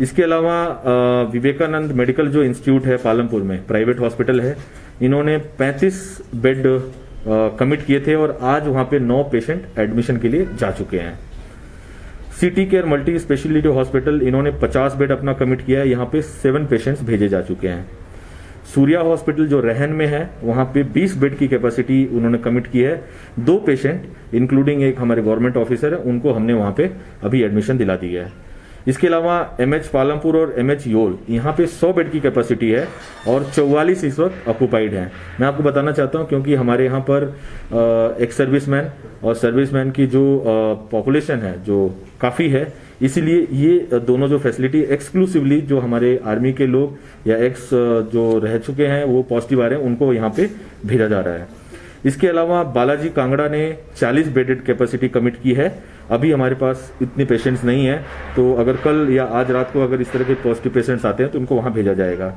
इसके अलावा विवेकानंद मेडिकल जो इंस्टीट्यूट है पालमपुर में, प्राइवेट हॉस्पिटल है, इन्होंने 35 बेड कमिट किए थे और आज वहां पे 9 पेशेंट एडमिशन के लिए जा चुके हैं। City care multi speciality hospital, इन्होंने 50 बेड अपना कमिट किया है, यहाँ पे 7 पेशेंट्स भेजे जा चुके हैं। सूर्या हॉस्पिटल जो रहन में है, वहां पे 20 बेड की कैपेसिटी उन्होंने कमिट की है। 2 पेशेंट इंक्लूडिंग एक हमारे गवर्नमेंट ऑफिसर है, उनको हमने वहां पे अभी एडमिशन दिला दी है। इसके अलावा एमएच पालमपुर और एमएच योल, यहाँ पे 100 बेड की कैपेसिटी है और 44 इस वक्त ऑक्यूपाइड हैं। मैं आपको बताना चाहता हूँ क्योंकि हमारे यहाँ पर एक सर्विसमैन और सर्विसमैन की जो पॉपुलेशन है जो काफ़ी है, इसीलिए ये दोनों जो फैसिलिटी एक्सक्लूसिवली जो हमारे आर्मी के लोग या एक्स जो रह चुके हैं वो पॉजिटिव आ रहे हैं, उनको यहाँ पे भेजा जा रहा है। इसके अलावा बालाजी कांगड़ा ने 40 बेडेड कैपेसिटी कमिट की है। अभी हमारे पास इतने पेशेंट्स नहीं है, तो अगर कल या आज रात को अगर इस तरह के पॉजिटिव पेशेंट्स आते हैं तो उनको वहां भेजा जाएगा।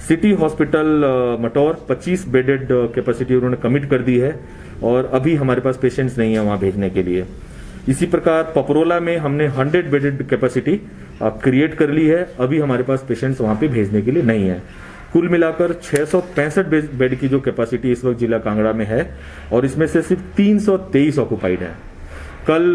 City hospital Mataur 25 bedded capacity उन्होंने कमिट कर दी है और अभी हमारे पास पेशेंट्स नहीं है वहां भेजने के लिए। इसी प्रकार पपरोला में हमने 100 बेडेड कैपेसिटी क्रिएट कर ली है, अभी हमारे पास पेशेंट्स वहां पे भेजने के लिए नहीं है। कुल मिलाकर 665 बेड की जो कैपेसिटी इस वक्त जिला कांगड़ा में है और इसमें से सिर्फ 323 ऑक्यूपाइड है। कल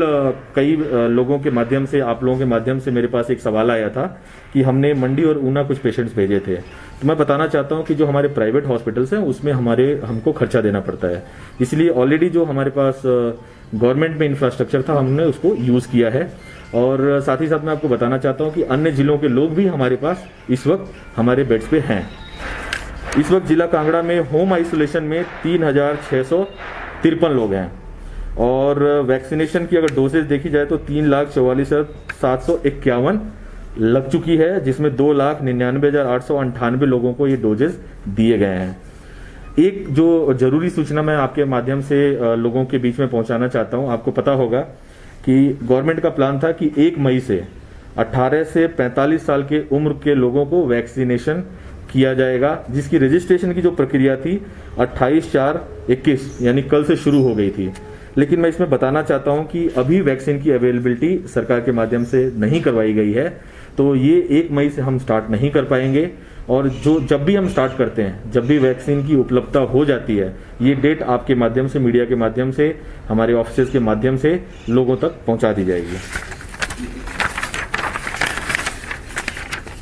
कई लोगों के माध्यम से, आप लोगों के माध्यम से मेरे पास एक सवाल आया था कि हमने मंडी और ऊना कुछ पेशेंट्स भेजे थे, तो मैं बताना चाहता हूं कि जो हमारे प्राइवेट हॉस्पिटल्स हैं उसमें हमको खर्चा देना पड़ता है, इसलिए ऑलरेडी जो हमारे पास गवर्नमेंट में इंफ्रास्ट्रक्चर था हमने उसको यूज किया है। और साथ ही साथ मैं आपको बताना चाहता हूं कि अन्य जिलों के लोग भी हमारे पास इस वक्त हमारे बेड्स पे हैं। इस वक्त जिला कांगड़ा में होम आइसोलेशन में 3653 लोग हैं और वैक्सीनेशन की अगर डोजेज देखी जाए तो 3,44,751 लग चुकी है, जिसमें 2,99,898 लोगों को ये डोजेज दिए गए हैं। एक जो जरूरी सूचना मैं आपके माध्यम से लोगों के बीच में पहुंचाना चाहता हूं। आपको पता होगा कि गवर्नमेंट का प्लान था कि 1 मई से 18 से 45 साल के उम्र के लोगों को वैक्सीनेशन किया जाएगा, जिसकी रजिस्ट्रेशन की जो प्रक्रिया थी 28/4/21 यानी कल से शुरू हो गई थी। लेकिन मैं इसमें बताना चाहता हूं कि अभी वैक्सीन की अवेलेबिलिटी सरकार के माध्यम से नहीं करवाई गई है, तो ये 1 मई से हम स्टार्ट नहीं कर पाएंगे। और जब भी हम स्टार्ट करते हैं, जब भी वैक्सीन की उपलब्धता हो जाती है, ये डेट आपके माध्यम से, मीडिया के माध्यम से, हमारे ऑफिसर्स के माध्यम से लोगों तक पहुंचा दी जाएगी।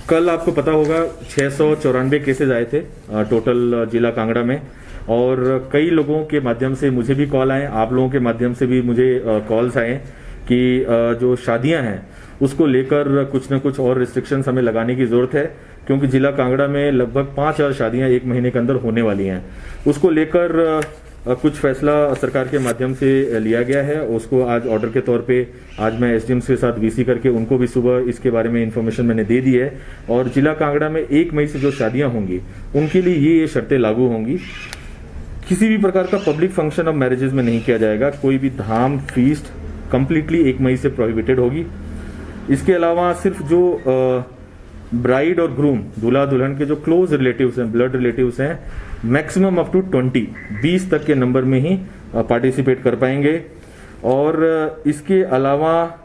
कल आपको पता होगा 694 केसेस आए थे टोटल जिला कांगड़ा में और कई लोगों के माध्यम से मुझे भी कॉल आए, आप लोगों के माध्यम से भी मुझे कॉल्स आए कि जो शादियां हैं उसको लेकर कुछ न कुछ और रिस्ट्रिक्शंस हमें लगाने की जरूरत है, क्योंकि जिला कांगड़ा में लगभग 5000 शादियां 1 महीने के अंदर होने वाली हैं। उसको लेकर कुछ फैसला सरकार के माध्यम से लिया गया है। उसको आज ऑर्डर के तौर पे आज मैं एसडीएम के साथ वीसी करके उनको भी सुबह इसके बारे में इंफॉर्मेशन मैंने दे दी है और जिला कांगड़ा में 1 मई से जो शादियां होंगी उनके लिए ये शर्तें लागू होंगी। किसी भी प्रकार का पब्लिक फंक्शन अब मैरिजेज में नहीं किया जाएगा, कोई भी धाम फीस्ट कंप्लीटली 1 मई से प्रोहिबिटेड होगी। इसके अलावा सिर्फ जो ब्राइड और ग्रूम, दूल्हा दुल्हन के जो क्लोज रिलेटिव्स हैं, ब्लड रिलेटिव्स हैं, मैक्सिमम अप टू 20 तक के नंबर में ही पार्टिसिपेट कर पाएंगे। और इसके अलावा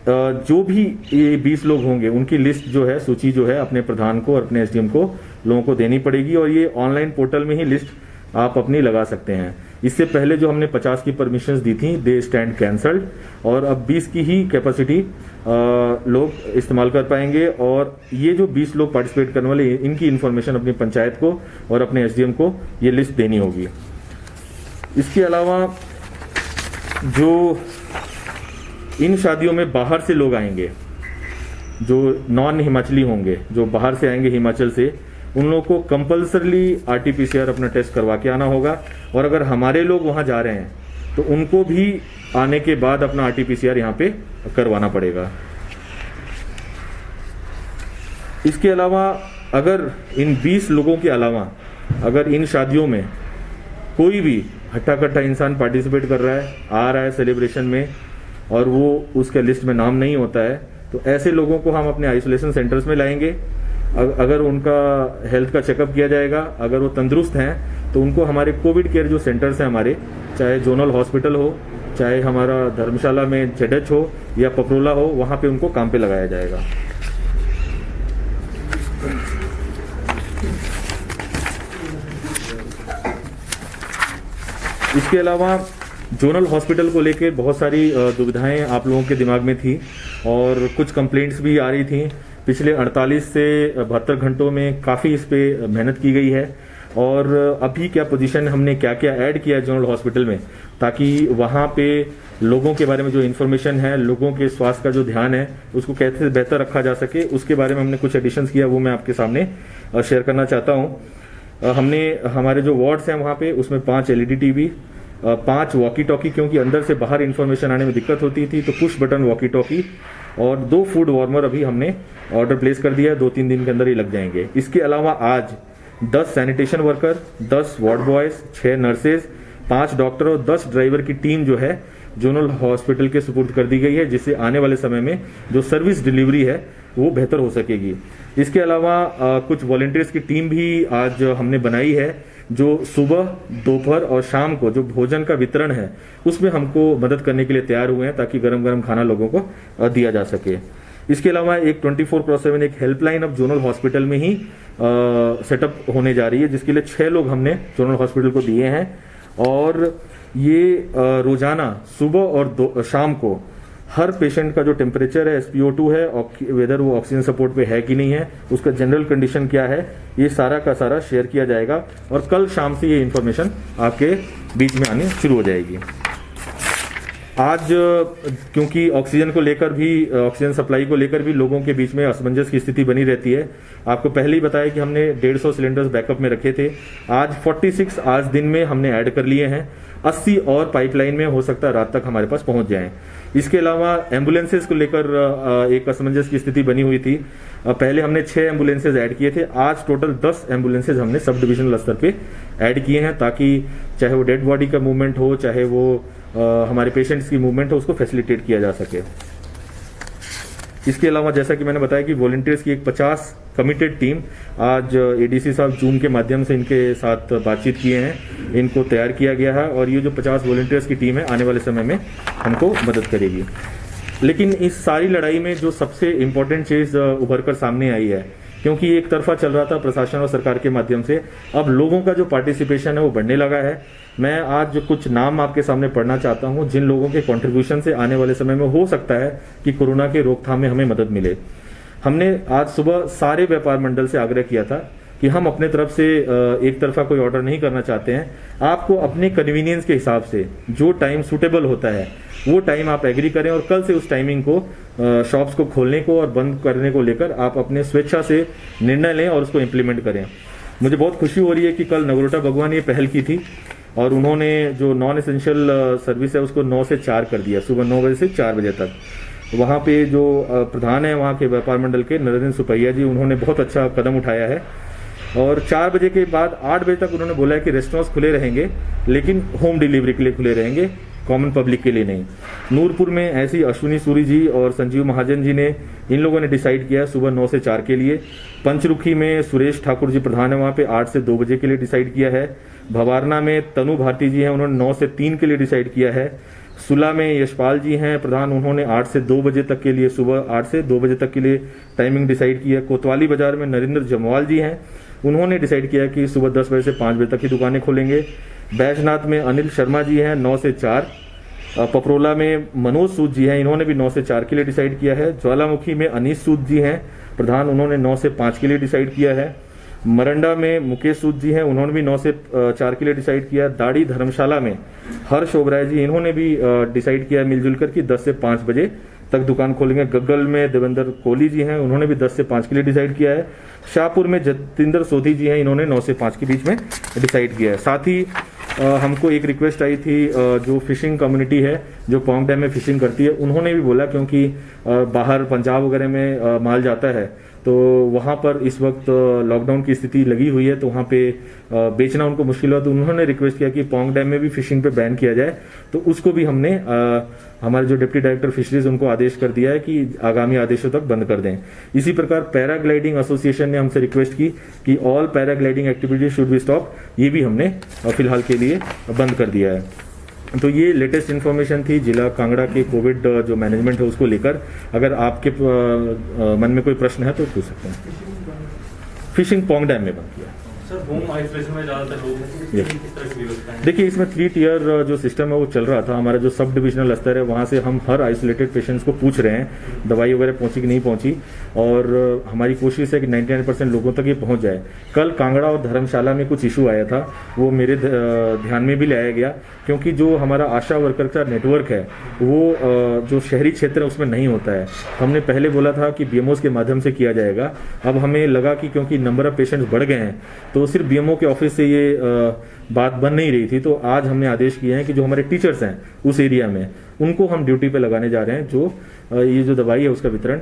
जो भी ये 20 लोग होंगे उनकी लिस्ट जो है, सूची जो है, अपने प्रधान को और अपने एसडीएम को लोगों को देनी पड़ेगी और ये ऑनलाइन पोर्टल में ही लिस्ट आप अपनी लगा सकते हैं। इससे पहले जो हमने 50 की परमिशंस दी थी, दे स्टैंड कैंसल्ड और अब 20 की ही कैपेसिटी लोग इस्तेमाल कर पाएंगे। और ये जो 20 लोग पार्टिसिपेट करने वाले, इनकी इंफॉर्मेशन अपनी पंचायत को और अपने एसडीएम को ये लिस्ट देनी होगी। इसके अलावा जो इन शादियों में बाहर से लोग आएंगे, जो नॉन हिमाचली होंगे, जो बाहर से आएंगे हिमाचल से, उन लोगों को कंपल्सरली आरटीपीसीआर अपना टेस्ट करवा के आना होगा। और अगर हमारे लोग वहां जा रहे हैं तो उनको भी आने के बाद अपना आरटीपीसीआर यहाँ पे करवाना पड़ेगा। इसके अलावा अगर इन 20 लोगों के अलावा अगर इन शादियों में कोई भी हट्टा कट्टा इंसान पार्टिसिपेट कर रहा है, आ रहा है सेलिब्रेशन में और वो उसके लिस्ट में नाम नहीं होता है, तो ऐसे लोगों को हम अपने आइसोलेशन सेंटर्स में लाएंगे। अगर उनका हेल्थ का चेकअप किया जाएगा, अगर वो तंदुरुस्त हैं तो उनको हमारे कोविड केयर जो सेंटर्स हैं हमारे, चाहे जोनल हॉस्पिटल हो, चाहे हमारा धर्मशाला में जेडएच हो या पपरोला हो, वहाँ पे उनको काम पे लगाया जाएगा। इसके अलावा जोनल हॉस्पिटल को लेकर बहुत सारी दुविधाएं आप लोगों के दिमाग में थी और कुछ कंप्लेंट्स भी आ रही थी। पिछले 48 से 72 घंटों में काफ़ी इस पे मेहनत की गई है और अभी क्या पोजीशन हमने क्या क्या ऐड किया है जोनल हॉस्पिटल में, ताकि वहाँ पे लोगों के बारे में जो इन्फॉर्मेशन है, लोगों के स्वास्थ्य का जो ध्यान है, उसको कैसे बेहतर रखा जा सके, उसके बारे में हमने कुछ एडिशंस किया, वो मैं आपके सामने शेयर करना चाहता हूँ। हमने हमारे जो वार्ड्स हैं वहाँ पे उसमें 5 LED टीवी, 5 वॉकी टॉकी, क्योंकि अंदर से बाहर इंफॉर्मेशन आने में दिक्कत होती थी, तो पुश बटन वॉकी टॉकी, और 2 फूड वार्मर अभी हमने ऑर्डर प्लेस कर दिया है, 2-3 दिन के अंदर ही लग जाएंगे। इसके अलावा आज 10 sanitation worker, 10 ward boys, 6 nurses, 5 doctor और 10 ड्राइवर की टीम जो है जोनल हॉस्पिटल के सुपुर्द कर दी गई है, जिससे आने वाले समय में जो सर्विस डिलीवरी है वो बेहतर हो सकेगी। इसके अलावा कुछ वॉलंटियर्स की टीम भी आज हमने बनाई है, जो सुबह, दोपहर और शाम को जो भोजन का वितरण है उसमें हमको मदद करने के लिए तैयार हुए हैं, ताकि गरम गरम खाना लोगों को दिया जा सके। इसके अलावा एक 24/7 एक हेल्पलाइन अब जोनल हॉस्पिटल में ही सेटअप होने जा रही है, जिसके लिए 6 लोग हमने जोनल हॉस्पिटल को दिए हैं, और ये रोजाना सुबह और शाम को हर पेशेंट का जो टेम्परेचर है, SpO2 है, वेदर वो ऑक्सीजन सपोर्ट पे है कि नहीं है, उसका जनरल कंडीशन क्या है, ये सारा का सारा शेयर किया जाएगा और कल शाम से ये इन्फॉर्मेशन आपके बीच में आनी शुरू हो जाएगी। आज क्योंकि ऑक्सीजन को लेकर भी, ऑक्सीजन सप्लाई को लेकर भी लोगों के बीच में असमंजस की स्थिति बनी रहती है। आपको पहले ही बताया कि हमने 150 सिलेंडर्स बैकअप में रखे थे, आज 46 आज दिन में हमने ऐड कर लिए हैं, 80 और पाइपलाइन में हो सकता है रात तक हमारे पास पहुंच जाएं। इसके अलावा एम्बुलेंसेज को लेकर एक असमंजस की स्थिति बनी हुई थी। पहले हमने 6 एम्बुलेंसेज ऐड किए थे, आज टोटल 10 एम्बुलेंसेज हमने सब डिविजनल स्तर पे ऐड किए हैं, ताकि चाहे वो डेड बॉडी का मूवमेंट हो, चाहे वो हमारे पेशेंट्स की मूवमेंट हो, उसको फैसिलिटेट किया जा सके। इसके अलावा जैसा कि मैंने बताया कि वॉलंटियर्स की एक 50 कमिटेड टीम आज ADC साहब जूम के माध्यम से इनके साथ बातचीत किए हैं, इनको तैयार किया गया है, और ये जो 50 वॉलंटियर्स की टीम है आने वाले समय में हमको मदद करेगी। लेकिन इस सारी लड़ाई में जो सबसे इम्पोर्टेंट चीज उभर कर सामने आई है, क्योंकि एक तरफा चल रहा था प्रशासन और सरकार के माध्यम से, अब लोगों का जो पार्टिसिपेशन है वो बढ़ने लगा है। मैं आज कुछ नाम आपके सामने पढ़ना चाहता हूं, जिन लोगों के कंट्रीब्यूशन से आने वाले समय में हो सकता है कि कोरोना के रोकथाम में हमें मदद मिले। हमने आज सुबह सारे व्यापार मंडल से आग्रह किया था कि हम अपने तरफ से एक तरफा कोई ऑर्डर नहीं करना चाहते हैं, आपको अपने कन्वीनियंस के हिसाब से जो टाइम सूटेबल होता है वो टाइम आप एग्री करें, और कल से उस टाइमिंग को शॉप्स को खोलने को और बंद करने को लेकर आप अपने स्वेच्छा से निर्णय लें और उसको इम्प्लीमेंट करें। मुझे बहुत खुशी हो रही है कि कल नगरोटा भगवान ये पहल की थी और उन्होंने जो नॉन एसेंशियल सर्विस है उसको 9 से 4 कर दिया, सुबह 9 बजे से 4 बजे तक। वहाँ पे जो प्रधान है वहाँ के व्यापार मंडल के नरेंद्र सुपैया जी, उन्होंने बहुत अच्छा कदम उठाया है, और 4 बजे के बाद 8 बजे तक उन्होंने बोला है कि रेस्टोरेंट्स खुले रहेंगे, लेकिन होम डिलीवरी के लिए खुले रहेंगे, कॉमन पब्लिक के लिए नहीं। नूरपुर में ऐसी अश्विनी सूरी जी और संजीव महाजन जी ने, इन लोगों ने डिसाइड किया सुबह 9 से 4 के लिए। पंचरुखी में सुरेश ठाकुर जी प्रधान है, वहाँ पे 8 से 2 बजे के लिए डिसाइड किया है। भवारना में तनु भारती जी हैं, उन्होंने 9 से 3 के लिए डिसाइड किया है। सुला में यशपाल जी हैं प्रधान, उन्होंने 8 से 2 बजे तक के लिए, सुबह 8 से 2 बजे तक के लिए टाइमिंग डिसाइड किया। कोतवाली बाजार में नरेंद्र जमवाल जी हैं, उन्होंने डिसाइड किया कि सुबह 10 बजे से 5 बजे तक की दुकानें खोलेंगे। बैजनाथ में अनिल शर्मा जी हैं 9 से 4। पपरोला में मनोज सूद जी हैं, इन्होंने भी 9 से 4 के लिए डिसाइड किया है। ज्वालामुखी में अनीस सूद जी हैं प्रधान, उन्होंने 9 से 5 के लिए डिसाइड किया है। मरंडा में मुकेश सूद जी हैं, उन्होंने भी 9 से 4 के लिए डिसाइड किया। दाड़ी धर्मशाला में हर्ष ओबराय जी, इन्होंने भी डिसाइड किया मिलजुल कर कि 10 से 5 बजे तक दुकान खोलेंगे। गग्गल में देवेंद्र कोहली जी हैं, उन्होंने भी 10 से 5 के लिए डिसाइड किया है। शाहपुर में जतिंदर सोधी जी हैं, इन्होंने 9 से 5 के बीच में डिसाइड किया है। साथ ही हमको एक रिक्वेस्ट आई थी, जो फिशिंग कम्युनिटी है जो पौंग डैम में फिशिंग करती है, उन्होंने भी बोला, क्योंकि बाहर पंजाब वगैरह में माल जाता है, तो वहाँ पर इस वक्त लॉकडाउन की स्थिति लगी हुई है, तो वहाँ पे बेचना उनको मुश्किल हो, तो उन्होंने रिक्वेस्ट किया कि पौंग डैम में भी फिशिंग पे बैन किया जाए। तो उसको भी हमने हमारे जो डिप्टी डायरेक्टर फिशरीज उनको आदेश कर दिया है कि आगामी आदेशों तक बंद कर दें। इसी प्रकार पैराग्लाइडिंग एसोसिएशन ने हमसे रिक्वेस्ट की कि all paragliding activity should be stop, ये भी हमने फिलहाल के लिए बंद कर दिया है। तो ये लेटेस्ट इन्फॉर्मेशन थी जिला कांगड़ा के कोविड जो मैनेजमेंट है उसको लेकर। अगर आपके मन में कोई प्रश्न है तो पूछ सकते हैं। फिशिंग पोंग डैम में बंद किया। सर होम आइसोलेशन में ज़्यादातर लोग हैं, Yes. किस तरह की व्यवस्था है? देखिए इसमें 3 टियर जो सिस्टम है वो चल रहा था। हमारा जो सब डिविजनल स्तर है वहाँ से हम हर आइसोलेटेड पेशेंट्स को पूछ रहे हैं दवाई वगैरह पहुंची कि नहीं पहुंची, और हमारी कोशिश है कि 99% लोगों तक ये पहुंच जाए। कल कांगड़ा और धर्मशाला में कुछ इशू आया था, वो मेरे ध्यान में भी लाया गया, क्योंकि जो हमारा आशा वर्कर का नेटवर्क है वो जो शहरी क्षेत्र है उसमें नहीं होता है। हमने पहले बोला था कि बीएमओस के माध्यम से किया जाएगा, अब हमें लगा कि क्योंकि नंबर ऑफ पेशेंट्स बढ़ गए हैं तो सिर्फ बीएमओ के ऑफिस से ये बात बन नहीं रही थी। तो आज हमने आदेश किए हैं कि जो हमारे टीचर्स हैं उस एरिया में उनको हम ड्यूटी पे लगाने जा रहे हैं, जो ये जो दवाई है उसका वितरण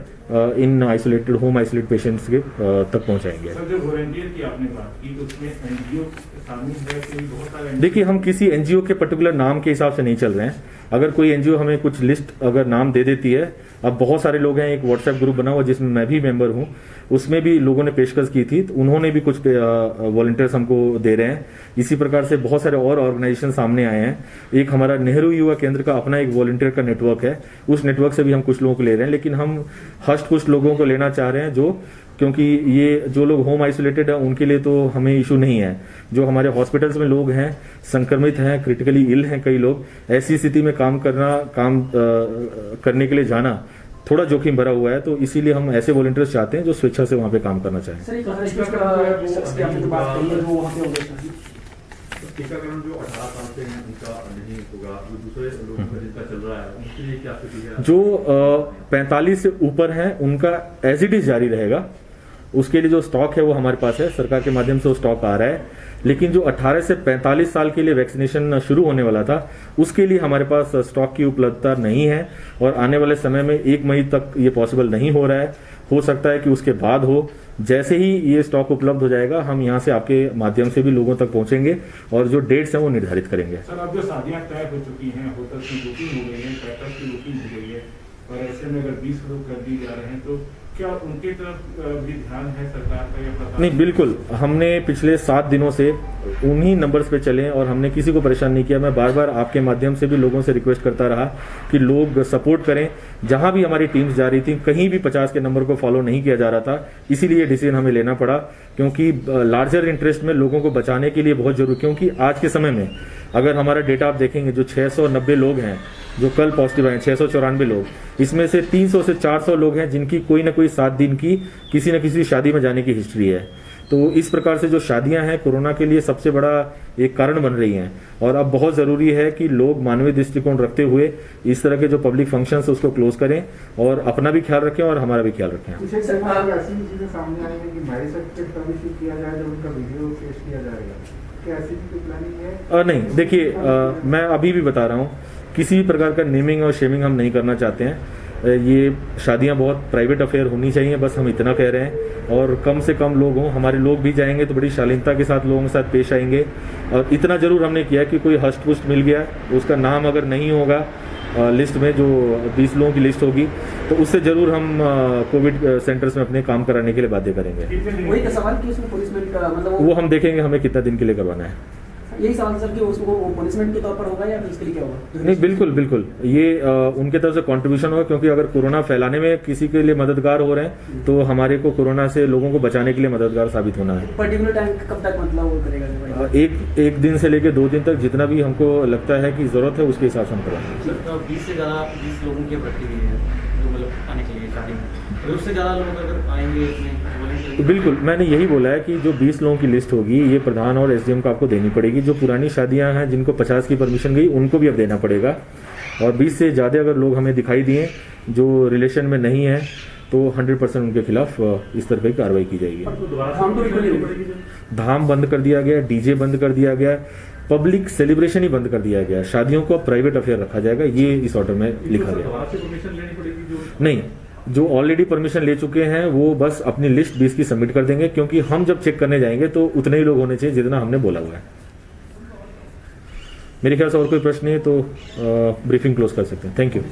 इन आइसोलेटेड होम आइसोलेटेड पेशेंट्स के तक पहुंचाएंगे। सर जो वॉलंटियर की आपने बात की तो उसमें एनजीओ शामिल है कि बहुत सारे? देखिए हम किसी एनजीओ के पर्टिकुलर नाम के हिसाब से नहीं चल रहे हैं। अगर कोई एनजीओ हमें कुछ लिस्ट अगर नाम दे देती है, अब बहुत सारे लोग हैं, एक व्हाट्सएप ग्रुप बना हुआ जिसमें मैं भी मेंबर हूं, उसमें भी लोगों ने पेशकश की थी, तो उन्होंने भी कुछ वॉलंटियर्स हमको दे रहे हैं। इसी प्रकार से बहुत सारे और ऑर्गेनाइजेशन सामने आए हैं। एक हमारा नेहरू युवा केंद्र का अपना एक वॉलंटियर का नेटवर्क है, उस नेटवर्क से भी हम कुछ लोगों को ले रहे हैं, लेकिन हम फर्स्ट कुछ लोगों को लेना चाह रहे हैं जो, क्योंकि ये जो लोग होम आइसोलेटेड है उनके लिए तो हमें इशू नहीं है। जो हमारे हॉस्पिटल्स में लोग हैं, संक्रमित हैं, क्रिटिकली इल हैं कई लोग, ऐसी स्थिति में काम करने के लिए जाना थोड़ा जोखिम भरा हुआ है, तो इसीलिए हम ऐसे वॉलंटियर्स चाहते हैं जो स्वेच्छा से वहां पे काम करना चाहें। टीकाकरण जो 18 साल से हैं उनका नहीं होगा, जो दूसरे लोगों का जिनका चल रहा है उनके लिए क्या स्थिति है? जो 45 से ऊपर हैं उनका एज इट इज जारी रहेगा। उसके लिए जो स्टॉक है वो हमारे पास है, सरकार के माध्यम से वो स्टॉक आ रहा है। लेकिन जो 18 से 45 साल के लिए वैक्सीनेशन शुरू होने वाला था उसके लिए हमारे पास स्टॉक की उपलब्धता नहीं है, और आने वाले समय में 1 मई तक ये पॉसिबल नहीं हो रहा है। हो सकता है कि उसके बाद हो। जैसे ही ये स्टॉक उपलब्ध हो जाएगा हम यहाँ से आपके माध्यम से भी लोगों तक पहुंचेंगे और जो डेट्स हैं वो निर्धारित करेंगे। सर अब जो शादियां तय हो चुकी हैं, होटल की बुकिंग हो गई है, पैकेज की बुकिंग हो गई है, और ऐसे में अगर 20 लोग कर दिए जा रहे हैं तो क्या उनकी तरफ भी ध्यान है सरकार का या प्रशासन? नहीं, बिल्कुल। हमने पिछले 7 दिनों से उन्हीं नंबर्स पे चले और हमने किसी को परेशान नहीं किया। मैं बार बार आपके माध्यम से भी लोगों से रिक्वेस्ट करता रहा कि लोग सपोर्ट करें। जहां भी हमारी टीम्स जा रही थी कहीं भी 50 के नंबर को फॉलो नहीं किया जा रहा था, इसीलिए डिसीजन हमें लेना पड़ा, क्योंकि लार्जर इंटरेस्ट में लोगों को बचाने के लिए बहुत जरूरी, क्योंकि आज के समय में अगर हमारा डेटा आप देखेंगे जो 690 लोग हैं जो कल पॉजिटिव आए, 694 लोग, इसमें से 300 से 400 लोग हैं जिनकी कोई ना कोई 7 दिन की किसी न किसी शादी में जाने की हिस्ट्री है। तो इस प्रकार से जो शादियां हैं कोरोना के लिए सबसे बड़ा एक कारण बन रही हैं, और अब बहुत जरूरी है कि लोग मानवीय दृष्टिकोण रखते हुए इस तरह के जो पब्लिक फंक्शन है उसको क्लोज करें और अपना भी ख्याल रखें और हमारा भी ख्याल रखें। ऐसी चीजें सामने आई है कि मैरिज सर्टिफिकेट का भी किया जाए जब उनका वीडियो पेश किया जाएगा, क्या ऐसी कोई प्लानिंग है? नहीं, देखिए मैं अभी भी बता रहा हूँ, किसी भी प्रकार का नेमिंग और शेमिंग हम नहीं करना चाहते हैं। ये शादियां बहुत प्राइवेट अफेयर होनी चाहिए, बस हम इतना कह रहे हैं, और कम से कम लोग हों। हमारे लोग भी जाएंगे तो बड़ी शालीनता के साथ लोगों के साथ पेश आएंगे, और इतना जरूर हमने किया कि कोई हष्ट पुष्ट मिल गया, उसका नाम अगर नहीं होगा लिस्ट में, जो 20 लोगों की लिस्ट होगी, तो उससे जरूर हम कोविड सेंटर्स में अपने काम कराने के लिए बाध्य करेंगे। वही सवाल कि उसमें पनिशमेंट का मतलब वो हम देखेंगे हमें कितना दिन के लिए करवाना है। यही सवाल सर कि उसको पनिशमेंट के तौर पर होगा या इसके लिए क्या होगा? नहीं, बिल्कुल बिल्कुल, ये उनके तरफ से कंट्रीब्यूशन होगा, क्योंकि अगर कोरोना फैलाने में किसी के लिए मददगार हो रहे हैं तो हमारे को कोरोना से लोगों को बचाने के लिए मददगार साबित होना है। पर्टिकुलर टाइम कब तक मतलब वो करेगा? एक दिन से लेकर 2 दिन तक, जितना भी हमको लगता है कि जरूरत है उसके हिसाब से हम कराएंगे। 20 से ज़्यादा 20 लोगों की भर्ती हुई है जो मतलब आने के लिए शादी में, अगर उससे ज़्यादा लोग अगर आएंगे इसमें तो बिल्कुल, मैंने यही बोला है कि जो 20 लोगों की लिस्ट होगी ये प्रधान और एसडीएम को आपको देनी पड़ेगी। जो पुरानी शादियां हैं जिनको 50 की परमिशन गई उनको भी अब देना पड़ेगा, और 20 से ज़्यादा अगर लोग हमें दिखाई दिए जो रिलेशन में नहीं है तो 100% उनके खिलाफ इस तरह की कार्रवाई की जाएगी। धाम बंद कर दिया गया, डीजे बंद कर दिया गया, पब्लिक सेलिब्रेशन ही बंद कर दिया गया, शादियों को प्राइवेट अफेयर रखा जाएगा, ये इस ऑर्डर में लिखा गया। नहीं, जो ऑलरेडी परमिशन ले चुके हैं वो बस अपनी लिस्ट 20 की सबमिट कर देंगे, क्योंकि हम जब चेक करने जाएंगे तो उतने ही लोग होने चाहिए जितना हमने बोला हुआ है। मेरे ख्याल से और कोई प्रश्न नहीं है तो ब्रीफिंग क्लोज कर सकते हैं। Thank you.